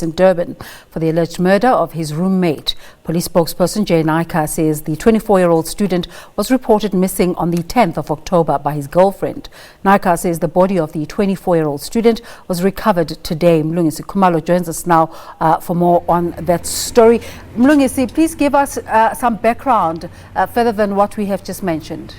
in Durban for the alleged murder of his roommate. Police spokesperson Jay Naicker says the 24-year-old student was reported missing on the 10th of October by his girlfriend. Naicker says the body of the 24-year-old student was recovered today. Mlungisi Khumalo joins us now for more on that story. Mlungisi, please give us some background further than what we have just mentioned.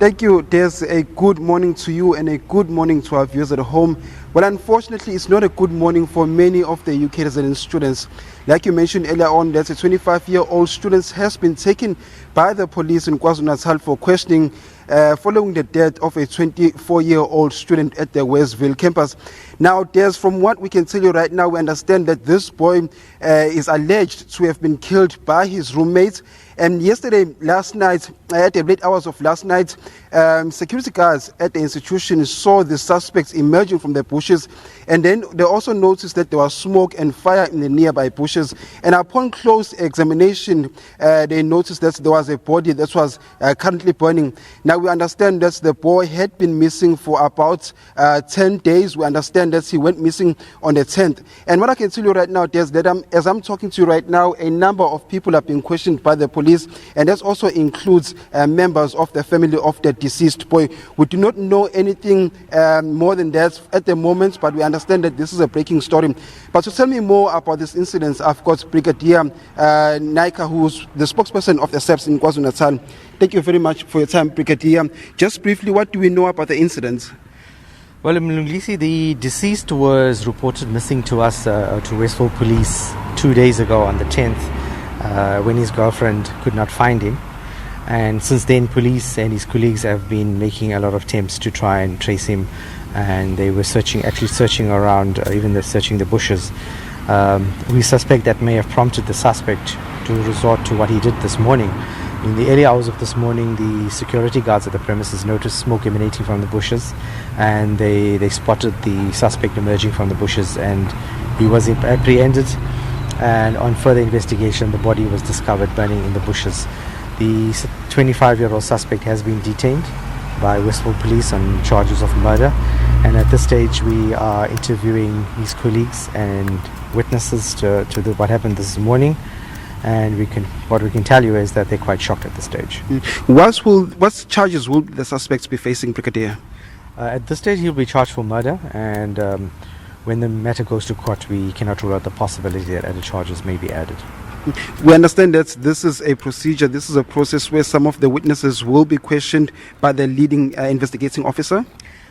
Thank you. There's a good morning to you and a good morning to our viewers at home. Well, unfortunately, it's not a good morning for many of the UKZN students. Like you mentioned earlier on, that a 25-year-old student has been taken by the police in KwaZulu-Natal for questioning following the death of a 24-year-old student at the Westville campus. Now, from what we can tell you right now, we understand that this boy is alleged to have been killed by his roommate. And last night, at the late hours of last night, security guards at the institution saw the suspects emerging from the bushes. And then they also noticed that there was smoke and fire in the nearby bushes. And upon close examination, they noticed that there was a body that was currently burning. Now, we understand that the boy had been missing for about 10 days. We understand that he went missing on the 10th. And what I can tell you right now is that as I'm talking to you right now, a number of people are being questioned by the police, and that also includes members of the family of the deceased boy. We do not know anything more than that at the moment, but we understand that this is a breaking story. But to tell me more about this incident, I've got Brigadier Naicker, who's the spokesperson of the SABC in KwaZulu-Natal. Thank you very much for your time, Brigadier. Just briefly, what do we know about the incident? Well, Mlungisi, the deceased was reported missing to us, to Westville Police 2 days ago on the 10th, when his girlfriend could not find him. And since then, police and his colleagues have been making a lot of attempts to try and trace him. And they were searching around, even searching the bushes. We suspect that may have prompted the suspect to resort to what he did this morning. In the early hours of this morning, the security guards at the premises noticed smoke emanating from the bushes, and they spotted the suspect emerging from the bushes, and he was apprehended. And on further investigation, the body was discovered burning in the bushes. The 25-year-old suspect has been detained by Westville Police on charges of murder, and at this stage we are interviewing his colleagues and witnesses to what happened this morning. And what we can tell you is that they're quite shocked at this stage. What charges will the suspects be facing, Brigadier? At this stage, he'll be charged for murder, and when the matter goes to court, we cannot rule out the possibility that other charges may be added. We understand that this is a procedure, this is a process where some of the witnesses will be questioned by the leading investigating officer.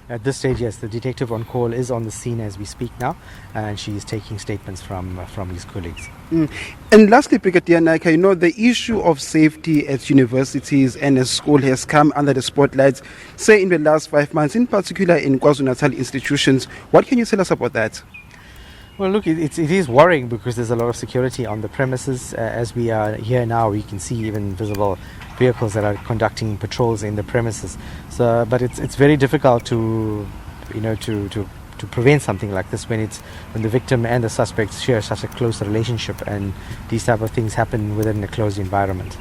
At this stage, yes, the detective on call is on the scene as we speak now, and she is taking statements from his colleagues. And lastly, Brigadier Naicker, the issue of safety at universities and at school has come under the spotlight, say in the last 5 months, in particular in KwaZulu-Natal institutions. What can you tell us about that? Well, look, it is worrying because there's a lot of security on the premises. As we are here now, we can see even visible vehicles that are conducting patrols in the premises. So, but it's very difficult to prevent something like this when the victim and the suspect share such a close relationship, and these type of things happen within a closed environment.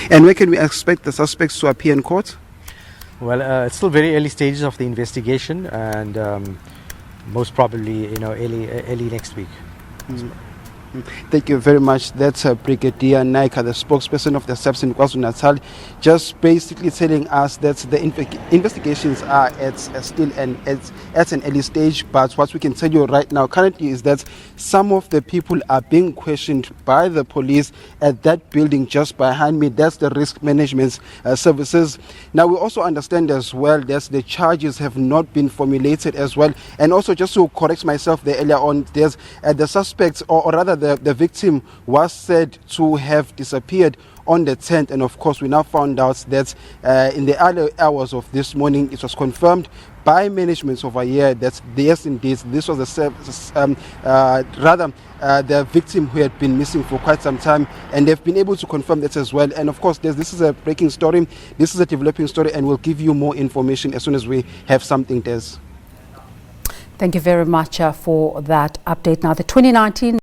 And when can we expect the suspects to appear in court? Well, it's still very early stages of the investigation, and most probably, early next week. Thank you very much. That's Brigadier Naicker, the spokesperson of the SABC in KwaZulu-Natal, just basically telling us that the investigations are still at an early stage. But what we can tell you right now currently is that some of the people are being questioned by the police at that building just behind me. That's the risk management services. Now, we also understand as well that the charges have not been formulated as well. And also, just to correct myself there earlier on, there's the suspects, or rather the victim was said to have disappeared on the 10th, and of course we now found out that in the early hours of this morning it was confirmed by management over here that yes, indeed, this was the victim who had been missing for quite some time, and they've been able to confirm that as well. And of course, this is a breaking story, this is a developing story, and we'll give you more information as soon as we have something, Des. Thank you very much for that update. Now, the 2019